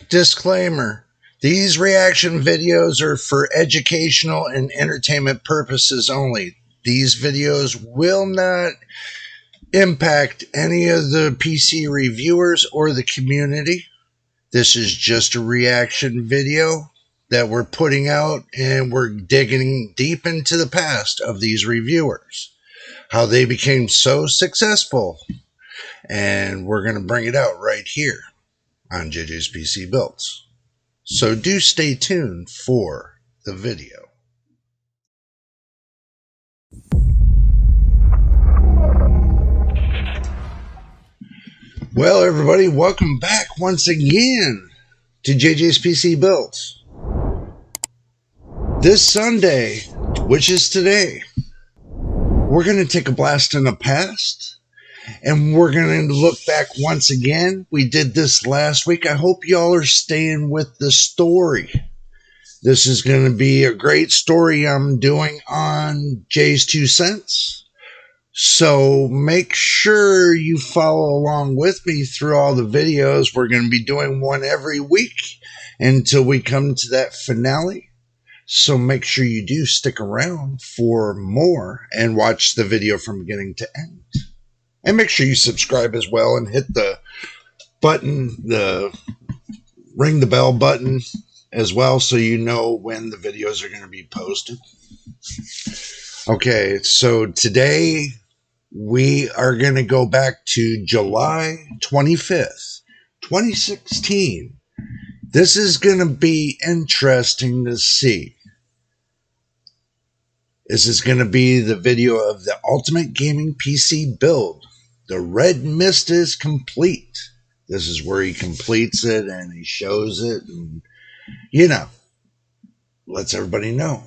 Disclaimer: these reaction videos are for educational and entertainment purposes only. These videos will not impact any of the PC reviewers or the community. This is just a reaction video that we're putting out, and we're digging deep into the past of these reviewers, how they became so successful, and we're going to bring it out right here on JJ's PC Builds. So do stay tuned for the video. Well, everybody, welcome back once again to JJ's PC Builds. This Sunday, which is today, we're going to take a blast in the past, and we're going to look back once again. We did this last week. I hope y'all are staying with the story. This is going to be a great story I'm doing on Jay's 2 cents. So make sure you follow along with me through all the videos. We're going to be doing one every week until we come to that finale. So make sure you do stick around for more and watch the video from beginning to end. And make sure you subscribe as well and hit the button, ring the bell button as well, so you know when the videos are going to be posted. Okay, so today we are going to go back to July 25th, 2016. This is going to be interesting to see. This is going to be the video of the Ultimate Gaming PC build. The Red Mist is complete. This is where he completes it and he shows it and, you know, lets everybody know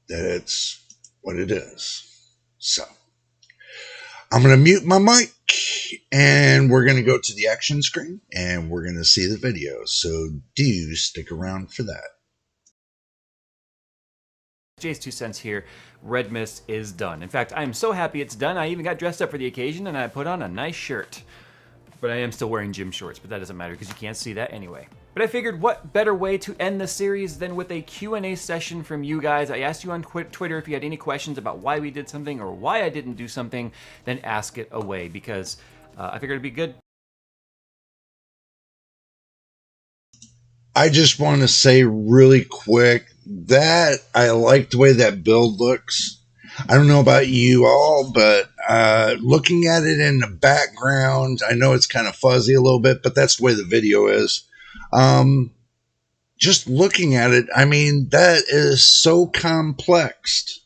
that it's what it is. So I'm going to mute my mic and we're going to go to the action screen and we're going to see the video. So do stick around for that. Jay's 2 cents here. Red Mist is done. In fact, I'm so happy it's done. I even got dressed up for the occasion and I put on a nice shirt. But I am still wearing gym shorts, but that doesn't matter because you can't see that anyway. But I figured what better way to end the series than with a Q&A session from you guys. I asked you on Twitter if you had any questions about why we did something or why I didn't do something, then ask it away because I figured it'd be good. I just want to say really quick that I like the way that build looks. I don't know about you all, but looking at it in the background, I know it's kind of fuzzy a little bit, but that's the way the video is. Just looking at it, I mean, that is so complex.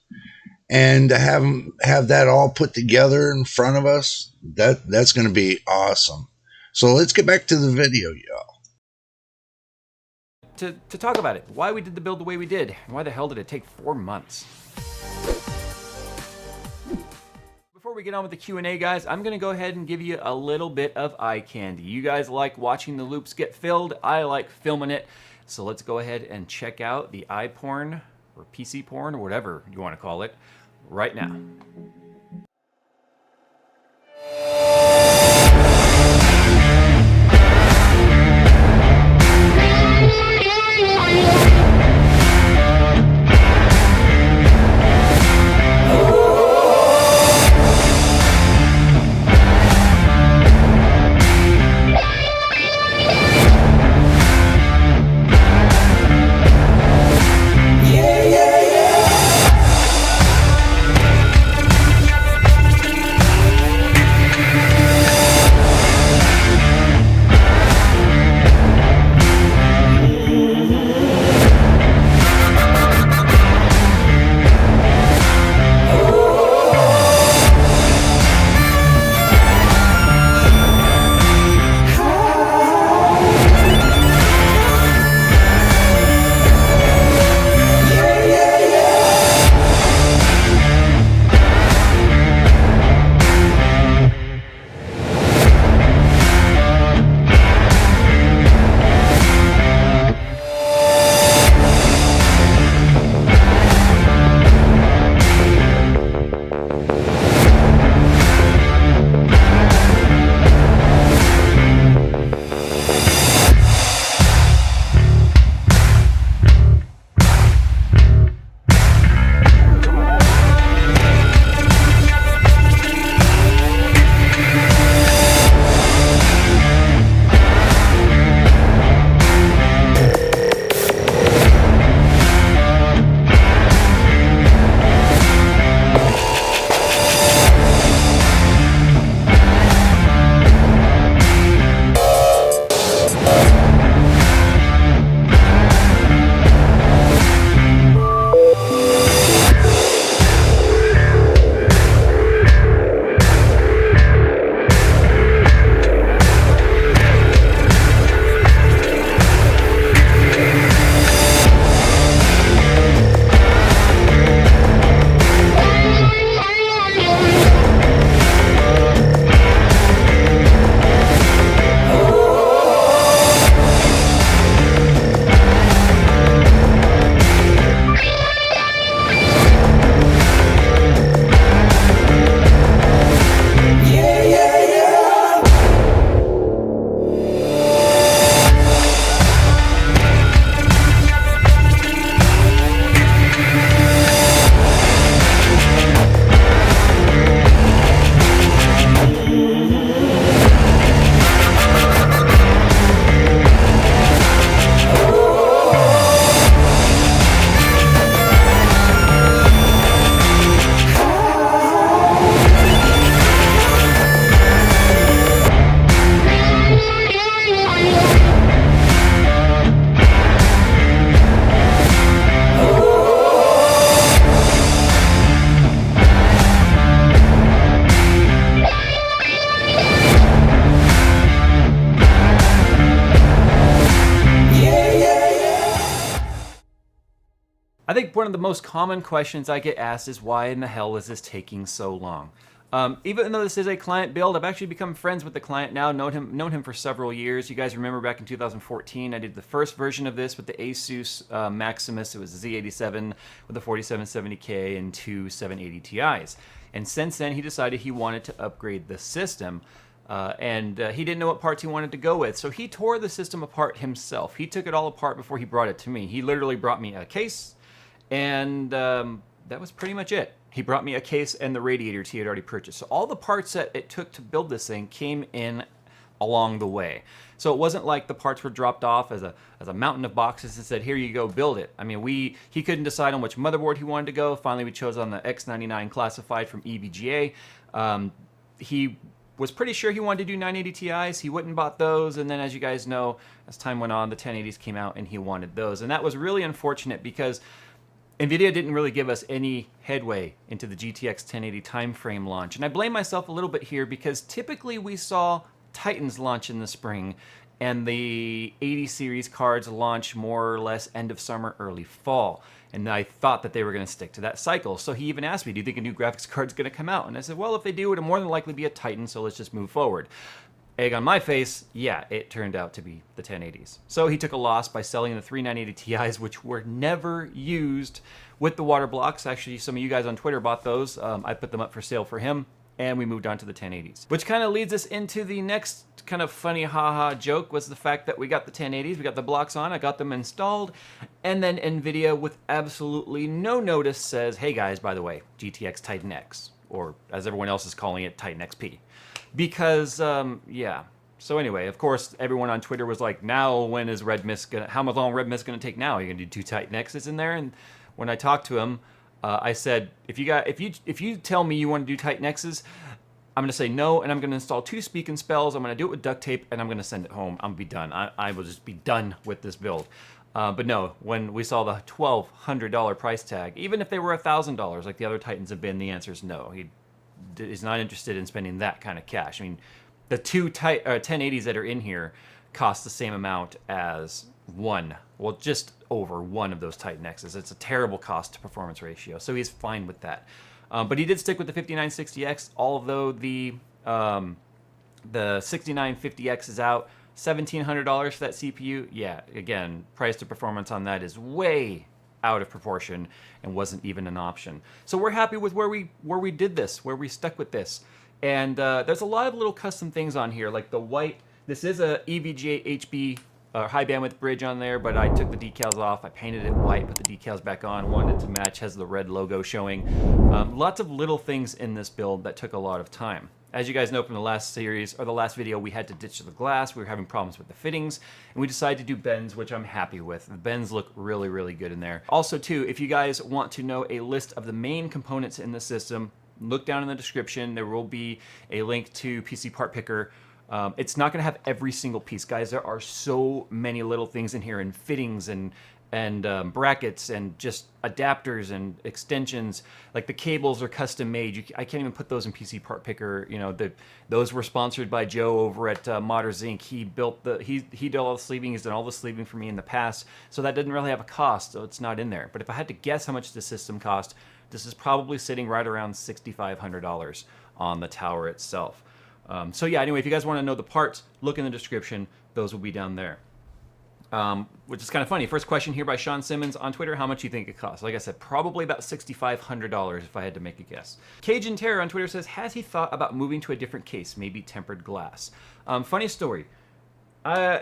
And to have that all put together in front of us, that's going to be awesome. So let's get back to the video, y'all. To talk about it, why we did the build the way we did, and why the hell did it take 4 months? Before we get on with the Q&A, guys, I'm going to go ahead and give you a little bit of eye candy. You guys like watching the loops get filled. I like filming it. So let's go ahead and check out the eye porn, or PC porn, or whatever you want to call it, right now. I think one of the most common questions I get asked is why in the hell is this taking so long? Even though this is a client build, I've actually become friends with the client now, known him for several years. You guys remember back in 2014, I did the first version of this with the Asus Maximus. It was Z87 with a 4770K and two 780 Ti's. And since then, he decided he wanted to upgrade the system. And he didn't know what parts he wanted to go with. So he tore the system apart himself. He took it all apart before he brought it to me. He literally brought me a case, and that was pretty much it. He brought me a case and the radiators he had already purchased. So all the parts that it took to build this thing came in along the way. So it wasn't like the parts were dropped off as a mountain of boxes and said, here you go, build it. I mean, he couldn't decide on which motherboard he wanted to go. Finally, we chose on the X99 classified from EVGA. He was pretty sure he wanted to do 980 Ti's. He wouldn't bought those. And then as you guys know, as time went on, the 1080s came out and he wanted those. And that was really unfortunate because NVIDIA didn't really give us any headway into the GTX 1080 timeframe launch. And I blame myself a little bit here because typically we saw Titans launch in the spring and the 80 series cards launch more or less end of summer, early fall. And I thought that they were going to stick to that cycle. So he even asked me, do you think a new graphics card's going to come out? And I said, well, if they do, it'll more than likely be a Titan, so let's just move forward. Egg on my face, yeah, it turned out to be the 1080s. So he took a loss by selling the 3980 Ti's, which were never used with the water blocks. Actually, some of you guys on Twitter bought those. I put them up for sale for him, and we moved on to the 1080s. Which kind of leads us into the next kind of funny haha joke was the fact that we got the 1080s, we got the blocks on, I got them installed, and then NVIDIA with absolutely no notice says, hey guys, by the way, GTX Titan X, or as everyone else is calling it, Titan XP. Because, yeah. So anyway, of course, everyone on Twitter was like, now when is Red Mist gonna, how much long Red Mist gonna take now? Are you gonna do two Titan X's in there? And when I talked to him, I said, if you tell me you want to do Titan X's, I'm gonna say no, and I'm gonna install two speak and spells. I'm gonna do it with duct tape, and I'm gonna send it home. I'm gonna be done. I will just be done with this build. But no, when we saw the $1,200 price tag, even if they were $1,000 like the other Titans have been, the answer is no. He's not interested in spending that kind of cash. I mean, the two 1080s that are in here cost the same amount as one, well, just over one of those Titan X's. It's a terrible cost to performance ratio, so he's fine with that. But he did stick with the 5960X, although the 6950X is out. $1,700 for that CPU. Yeah, again, price to performance on that is way out of proportion and wasn't even an option. So we're happy with where we did this, where we stuck with this. And there's a lot of little custom things on here, like the white. This is a EVGA HB high bandwidth bridge on there, but I took the decals off. I painted it white, put the decals back on, wanted it to match, has the red logo showing. Lots of little things in this build that took a lot of time. As you guys know from the last series, or the last video, we had to ditch the glass. We were having problems with the fittings, and we decided to do bends, which I'm happy with. The bends look really, really good in there. Also, too, if you guys want to know a list of the main components in the system, look down in the description. There will be a link to PC Part Picker. It's not going to have every single piece, guys. There are so many little things in here, and fittings and brackets and just adapters and extensions. Like the cables are custom made. I can't even put those in PC Part Picker. You know, those were sponsored by Joe over at Modders Inc. He built he did all the sleeving. He's done all the sleeving for me in the past, so that didn't really have a cost, so it's not in there. But if I had to guess how much the system cost, this is probably sitting right around $6,500 on the tower itself. So yeah, anyway, if you guys want to know the parts, look in the description. Those will be down there. Which is kind of funny. First question here by Sean Simmons on Twitter. How much do you think it costs? Like I said, probably about $6,500 if I had to make a guess. Cajun Terror on Twitter says, has he thought about moving to a different case, maybe tempered glass? Funny story.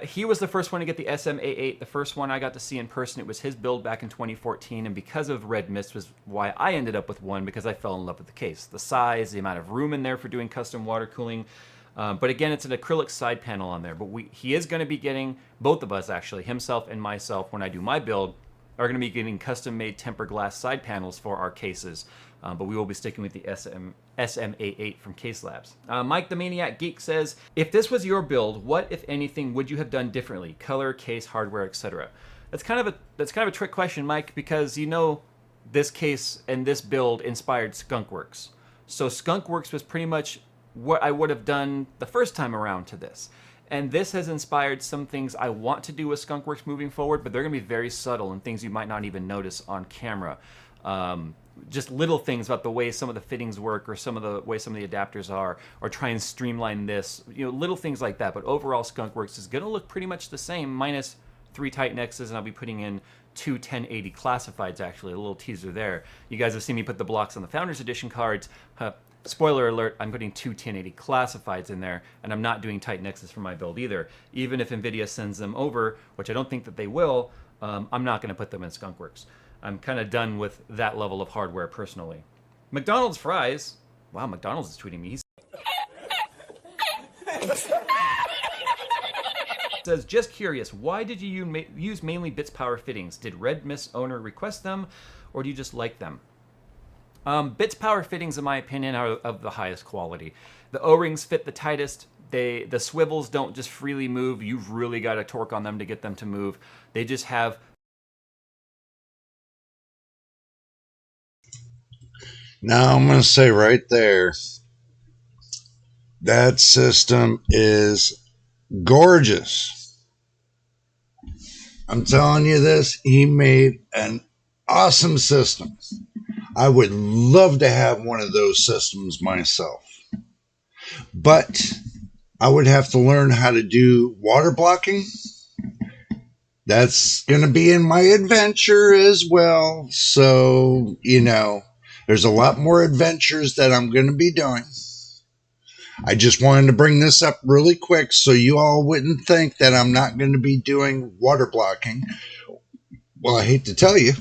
He was the first one to get the SM-A8. The first one I got to see in person. It was his build back in 2014, and because of Red Mist was why I ended up with one, because I fell in love with the case. The size, the amount of room in there for doing custom water cooling. But again, it's an acrylic side panel on there. But he is going to be getting, both of us actually, himself and myself, when I do my build, are going to be getting custom-made tempered glass side panels for our cases. But we will be sticking with the SM-A8 from Case Labs. Mike the Maniac Geek says, if this was your build, what, if anything, would you have done differently? Color, case, hardware, etc. That's kind of a trick question, Mike, because you know this case and this build inspired Skunkworks. So Skunkworks was pretty much what I would have done the first time around to this. And this has inspired some things I want to do with Skunkworks moving forward, but they're going to be very subtle and things you might not even notice on camera. Just little things about the way some of the fittings work or some of the way some of the adapters are, or try and streamline this, little things like that. But overall, Skunkworks is going to look pretty much the same, minus 3 Titan X's, and I'll be putting in 2 1080 classifieds, actually. A little teaser there. You guys have seen me put the blocks on the Founders Edition cards. Spoiler alert, I'm putting 2 1080 classifieds in there, and I'm not doing Titan X's for my build either. Even if NVIDIA sends them over, which I don't think that they will, I'm not going to put them in Skunkworks. I'm kind of done with that level of hardware personally. McDonald's fries. Wow, McDonald's is tweeting me. He says, just curious, why did you use mainly Bits Power fittings? Did Red Mist owner request them, or do you just like them? Bits Power fittings, in my opinion, are of the highest quality. The O-rings fit the tightest. The swivels don't just freely move. You've really got to torque on them to get them to move. They just have... Now I'm going to say right there, that system is gorgeous. I'm telling you this, he made an awesome system. I would love to have one of those systems myself. But I would have to learn how to do water blocking. That's going to be in my adventure as well. So, there's a lot more adventures that I'm going to be doing. I just wanted to bring this up really quick so you all wouldn't think that I'm not going to be doing water blocking. Well, I hate to tell you,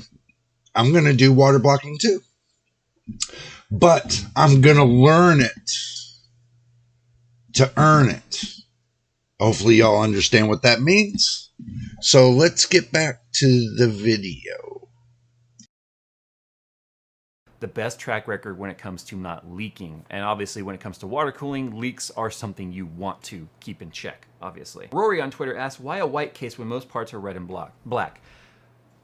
I'm going to do water blocking too. But I'm going to learn it to earn it. Hopefully y'all understand what that means. So let's get back to the video. The best track record when it comes to not leaking. And obviously when it comes to water cooling, leaks are something you want to keep in check, obviously. Rory on Twitter asks, why a white case when most parts are red and black?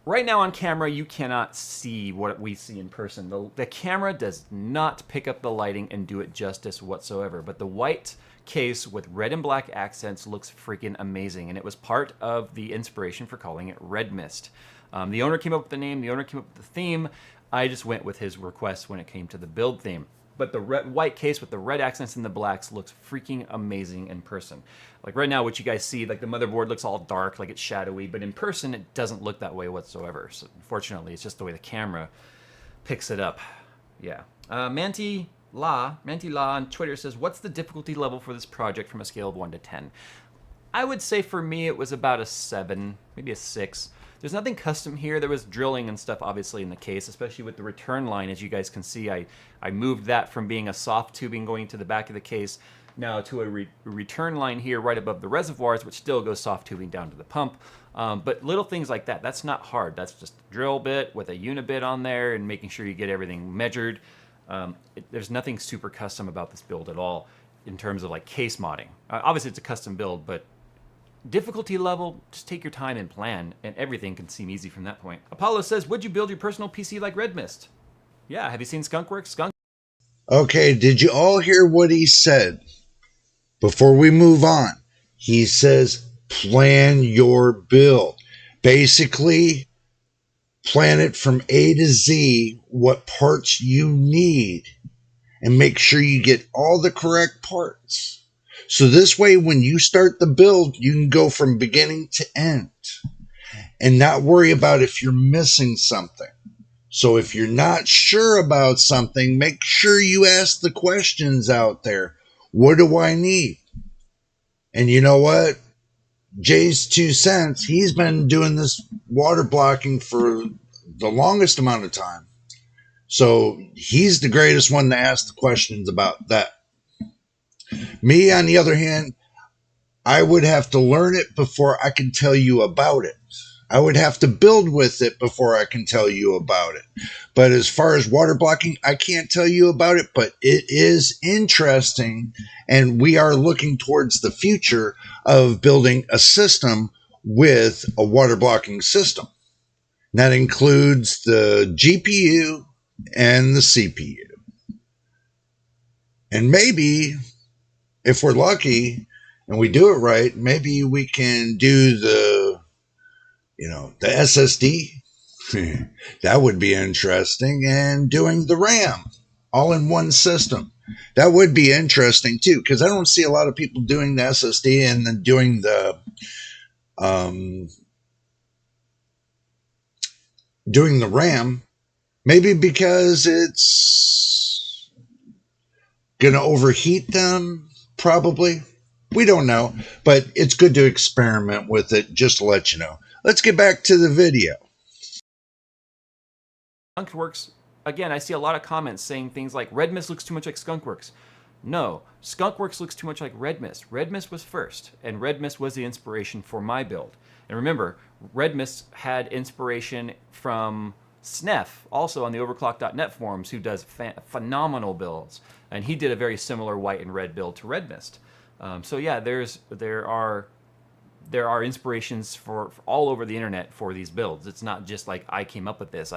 Right now on camera, you cannot see what we see in person. The camera does not pick up the lighting and do it justice whatsoever. But the white case with red and black accents looks freaking amazing. And it was part of the inspiration for calling it Red Mist. The owner came up with the name, the owner came up with the theme. I just went with his request when it came to the build theme. But the white case with the red accents and the blacks looks freaking amazing in person. Like right now, what you guys see, like the motherboard looks all dark, like it's shadowy, but in person, it doesn't look that way whatsoever. So unfortunately, it's just the way the camera picks it up. Yeah. Manti La on Twitter says, what's the difficulty level for this project from a scale of 1 to 10? I would say for me, it was about a 7, maybe a 6. There's nothing custom here. There was drilling and stuff obviously in the case, especially with the return line. As you guys can see, I moved that from being a soft tubing going to the back of the case now to a return line here right above the reservoirs, which still goes soft tubing down to the pump. But little things like that, that's not hard. That's just a drill bit with a unibit on there and making sure you get everything measured. There's nothing super custom about this build at all in terms of like case modding. Obviously it's a custom build, but difficulty level, just take your time and plan, and everything can seem easy from that point. Apollo says, would you build your personal PC like Red Mist? Yeah, have you seen Skunkworks? Okay, did you all hear what he said? Before we move on, he says, plan your build. Basically, plan it from A to Z, what parts you need, and make sure you get all the correct parts. So this way, when you start the build, you can go from beginning to end and not worry about if you're missing something. So if you're not sure about something, make sure you ask the questions out there. What do I need? And you know what? Jay's 2 cents, he's been doing this water blocking for the longest amount of time. So he's the greatest one to ask the questions about that. Me, on the other hand, I would have to learn it before I can tell you about it. I would have to build with it before I can tell you about it. But as far as water blocking, I can't tell you about it, but it is interesting. And we are looking towards the future of building a system with a water blocking system. That includes the GPU and the CPU. And maybe, if we're lucky, and we do it right, maybe we can do the SSD. That would be interesting. And doing the RAM all in one system. That would be interesting too, because I don't see a lot of people doing the SSD and then doing um, the RAM. Maybe because it's going to overheat them, probably. We don't know, but it's good to experiment with it just to let you know. Let's get back to the video. Skunkworks, again, I see a lot of comments saying things like Red Mist looks too much like Skunkworks. No, Skunkworks looks too much like Red Mist. Red Mist was first, and Red Mist was the inspiration for my build. And remember, Red Mist had inspiration from Snef, also on the overclock.net forums, who does phenomenal builds. And he did a very similar white and red build to Red Mist. So yeah, there are inspirations for all over the internet for these builds. It's not just like I came up with this.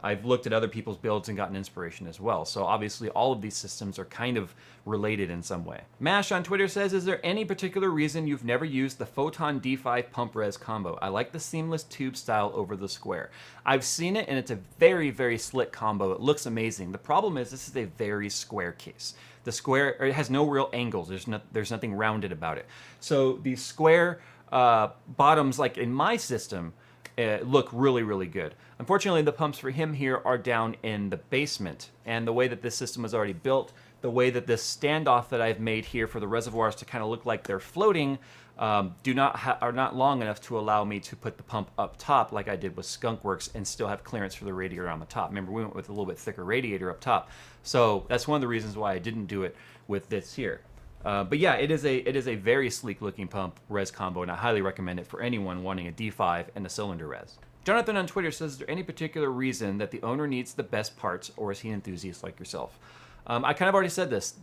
I've looked at other people's builds and gotten inspiration as well. So obviously all of these systems are kind of related in some way. Mash on Twitter says, is there any particular reason you've never used the Photon D5 pump res combo? I like the seamless tube style over the square. I've seen it and it's a very, very slick combo. It looks amazing. The problem is this is a very square case. The square, it has no real angles. There's nothing rounded about it. So the square bottoms, like in my system, look really, really good. Unfortunately, the pumps for him here are down in the basement, and the way that this system is already built, the way that this standoff that I've made here for the reservoirs to kind of look like they're floating, are not long enough to allow me to put the pump up top like I did with Skunkworks and still have clearance for the radiator on the top. Remember, we went with a little bit thicker radiator up top, so that's one of the reasons why I didn't do it with this here. But yeah, it is a very sleek looking pump res combo, and I highly recommend it for anyone wanting a D5 and a cylinder res. Jonathan on Twitter says, is there any particular reason that the owner needs the best parts, or is he an enthusiast like yourself? I kind of already said this.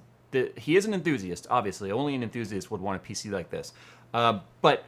He is an enthusiast, obviously. Only an enthusiast would want a PC like this. But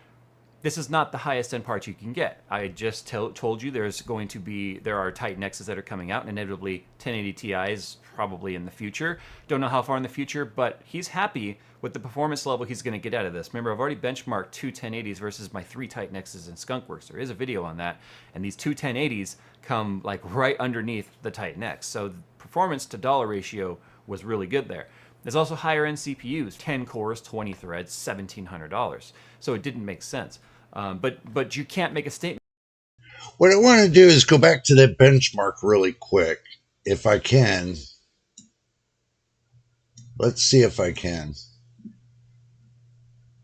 this is not the highest end parts you can get. I just told you there are Titan X's that are coming out, and inevitably 1080 Ti's probably in the future. Don't know how far in the future, but he's happy with the performance level he's going to get out of this. Remember, I've already benchmarked two 1080s versus my three Titan X's in Skunkworks. There is a video on that, and these two 1080s come like right underneath the Titan X. So the performance to dollar ratio was really good there. There's also higher end CPUs, 10 cores, 20 threads, $1,700. So it didn't make sense. But you can't make a statement. What I want to do is go back to that benchmark really quick, if I can. Let's see if I can.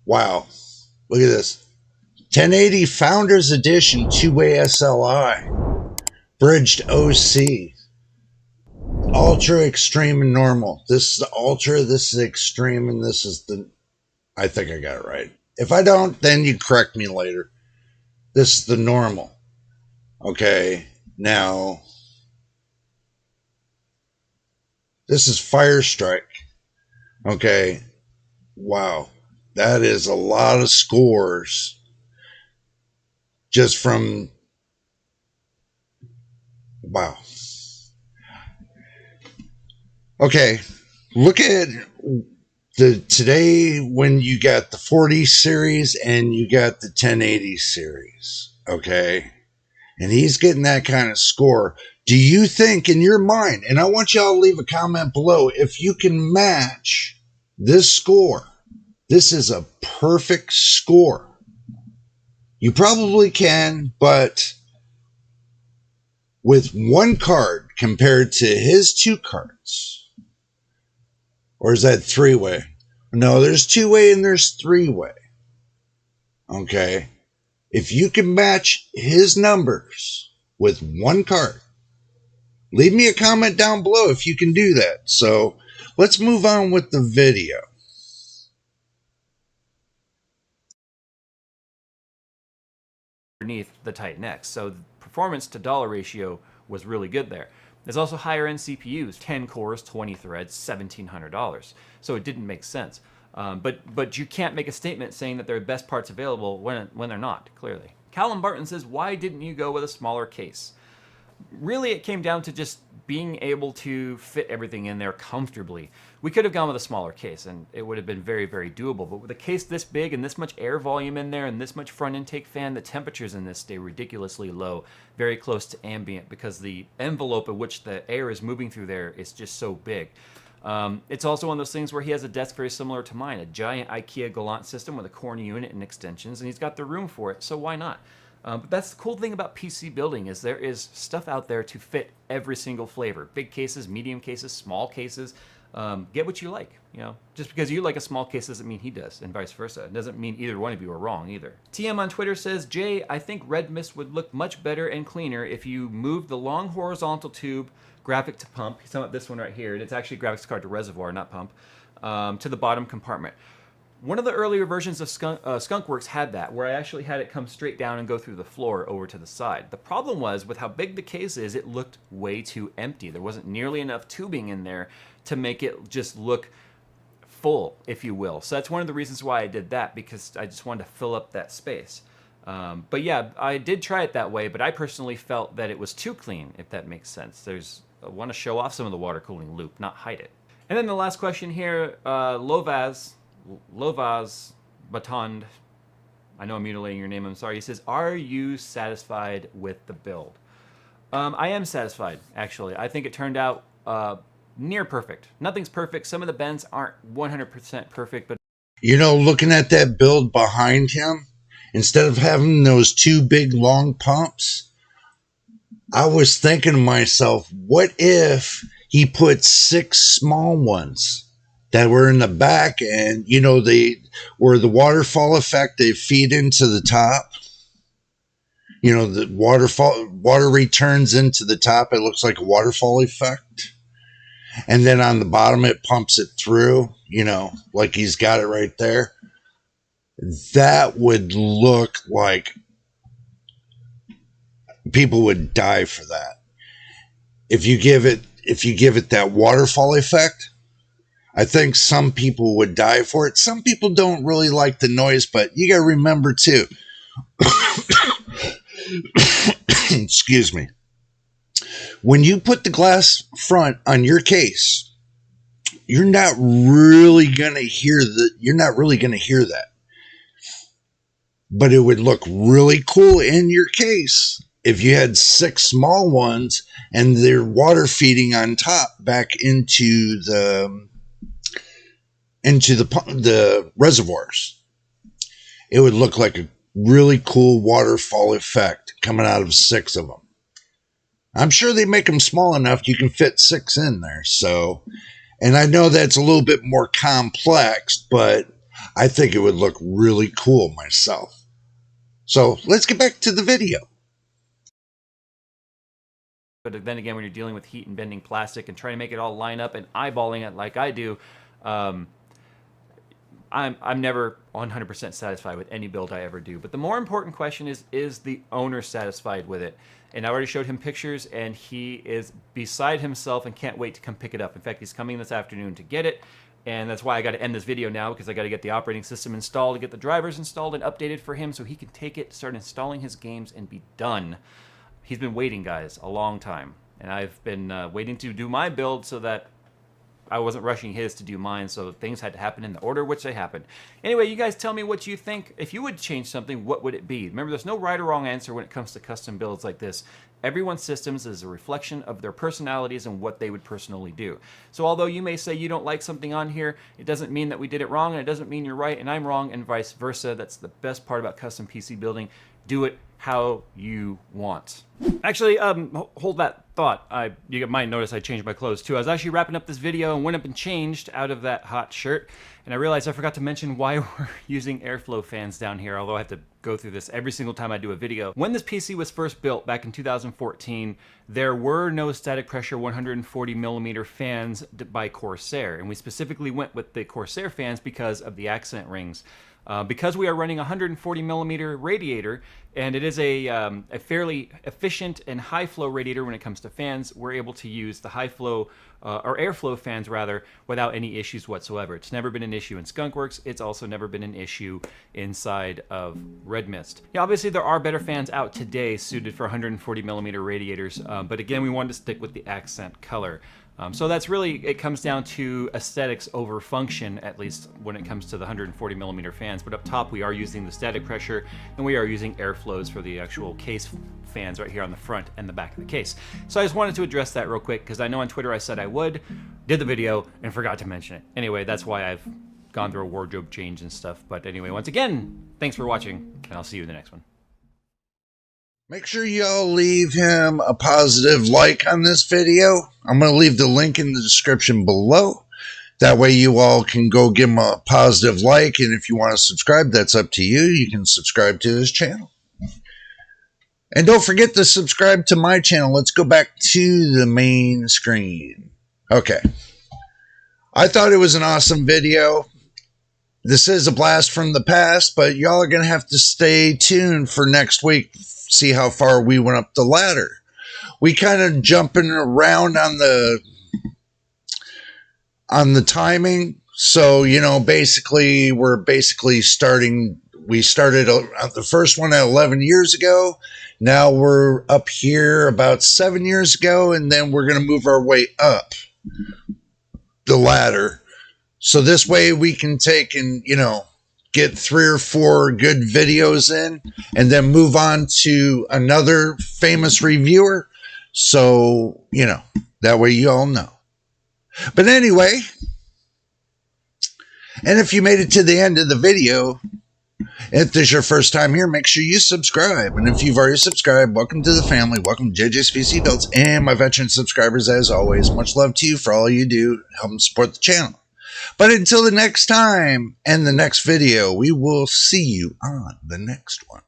Wow. Look at this. 1080 Founders Edition 2-way SLI. Bridged OC. Ultra, Extreme, and Normal. This is the Ultra, this is Extreme, and this is the... I think I got it right. If I don't, then you correct me later. This is the Normal. Okay. Now, this is Firestrike. Okay. Wow. That is a lot of scores just from... Wow. Okay. Look at today when you got the 40 series and you got the 1080 series. Okay. And he's getting that kind of score. Do you think in your mind, and I want y'all to leave a comment below, if you can match this score, this is a perfect score. You probably can, but with one card compared to his two cards, or is that three-way? No, there's two-way and there's three-way. Okay. If you can match his numbers with one card, leave me a comment down below if you can do that. So let's move on with the video. Underneath the Titan X. So the performance to dollar ratio was really good there. There's also higher end CPUs, 10 cores, 20 threads, $1,700. So it didn't make sense. But you can't make a statement saying that they're the best parts available when they're not, clearly. Callum Barton says, why didn't you go with a smaller case? Really, it came down to just being able to fit everything in there comfortably. We could have gone with a smaller case and it would have been very, very doable. But with a case this big and this much air volume in there and this much front intake fan, the temperatures in this stay ridiculously low, very close to ambient, because the envelope in which the air is moving through there is just so big. It's also one of those things where he has a desk very similar to mine, a giant IKEA Galant system with a corner unit and extensions, and he's got the room for it, so why not? But that's the cool thing about PC building, is there is stuff out there to fit every single flavor. Big cases, medium cases, small cases. Get what you like. Just because you like a small case doesn't mean he does, and vice versa. It doesn't mean either one of you are wrong either. TM on Twitter says, Jay, I think Red Mist would look much better and cleaner if you moved the long horizontal tube graphic to pump. He's talking about this one right here. It's actually graphics card to reservoir, not pump, to the bottom compartment. One of the earlier versions of Skunkworks had that, where I actually had it come straight down and go through the floor over to the side. The problem was, with how big the case is, it looked way too empty. There wasn't nearly enough tubing in there to make it just look full, if you will. So that's one of the reasons why I did that, because I just wanted to fill up that space. But yeah, I did try it that way, but I personally felt that it was too clean, if that makes sense. I want to show off some of the water cooling loop, not hide it. And then the last question here, Lovaz Batond, I know I'm mutilating your name, I'm sorry. He says, are you satisfied with the build? I am satisfied, actually. I think it turned out near perfect. Nothing's perfect. Some of the bends aren't 100% perfect, but looking at that build behind him, instead of having those two big long pumps, I was thinking to myself, what if he put 6 small ones that were in the back, and they were the waterfall effect, they feed into the top. The water returns into the top. It looks like a waterfall effect. And then on the bottom, it pumps it through, like he's got it right there. That would look like people would die for that. If you give it that waterfall effect, I think some people would die for it. Some people don't really like the noise, but you got to remember too. Excuse me. When you put the glass front on your case, you're not really going to hear that. But it would look really cool in your case if you had 6 small ones and they're water feeding on top back into the reservoirs. It would look like a really cool waterfall effect coming out of 6 of them. I'm sure they make them small enough you can fit 6 in there. So, and I know that's a little bit more complex, but I think it would look really cool myself. So let's get back to the video. But then again, when you're dealing with heat and bending plastic and trying to make it all line up and eyeballing it like I do, I'm never 100% satisfied with any build I ever do. But the more important question is the owner satisfied with it? And I already showed him pictures, and he is beside himself and can't wait to come pick it up. In fact, he's coming this afternoon to get it, and that's why I got to end this video now, because I got to get the operating system installed, to get the drivers installed and updated for him so he can take it, start installing his games, and be done. He's been waiting, guys, a long time. And I've been waiting to do my build so that I wasn't rushing his to do mine, so things had to happen in the order which they happened. Anyway, you guys tell me what you think. If you would change something, what would it be? Remember, there's no right or wrong answer when it comes to custom builds like this. Everyone's systems is a reflection of their personalities and what they would personally do. So although you may say you don't like something on here, it doesn't mean that we did it wrong, and it doesn't mean you're right and I'm wrong, and vice versa. That's the best part about custom PC building. Do it how you want. Actually, hold that thought. You might notice I changed my clothes too. I was actually wrapping up this video and went up and changed out of that hot shirt, and I realized I forgot to mention why we're using airflow fans down here, although I have to go through this every single time I do a video. When this PC was first built back in 2014, there were no static pressure 140 millimeter fans by Corsair, and we specifically went with the Corsair fans because of the accent rings. Because we are running a 140 millimeter radiator, and it is a fairly efficient and high flow radiator when it comes to fans, we're able to use the high flow or airflow fans rather without any issues whatsoever. It's never been an issue in Skunkworks. It's also never been an issue inside of Red Mist. Yeah, obviously there are better fans out today suited for 140 millimeter radiators, but again, we wanted to stick with the accent color. So that's really, it comes down to aesthetics over function, at least when it comes to the 140 millimeter fans. But up top, we are using the static pressure, and we are using airflows for the actual case fans right here on the front and the back of the case. So I just wanted to address that real quick, because I know on Twitter I said I would, did the video, and forgot to mention it. Anyway, that's why I've gone through a wardrobe change and stuff. But anyway, once again, thanks for watching, and I'll see you in the next one. Make sure y'all leave him a positive like on this video. I'm going to leave the link in the description below. That way you all can go give him a positive like. And if you want to subscribe, that's up to you. You can subscribe to his channel. And don't forget to subscribe to my channel. Let's go back to the main screen. Okay. I thought it was an awesome video. This is a blast from the past, but y'all are going to have to stay tuned for next week. See how far we went up the ladder. We kind of jumping around on the timing. So, you know, basically we're starting, we started the first one at 11 years ago. Now we're up here about 7 years ago, and then we're going to move our way up the ladder. So this way we can take and, you know, get 3 or 4 good videos in, and then move on to another famous reviewer. So, you know, that way you all know. But anyway, and if you made it to the end of the video, if this is your first time here, make sure you subscribe. And if you've already subscribed, welcome to the family. Welcome to JJPB Belts and my veteran subscribers, as always. Much love to you for all you do, help support the channel. But until the next time and the next video, we will see you on the next one.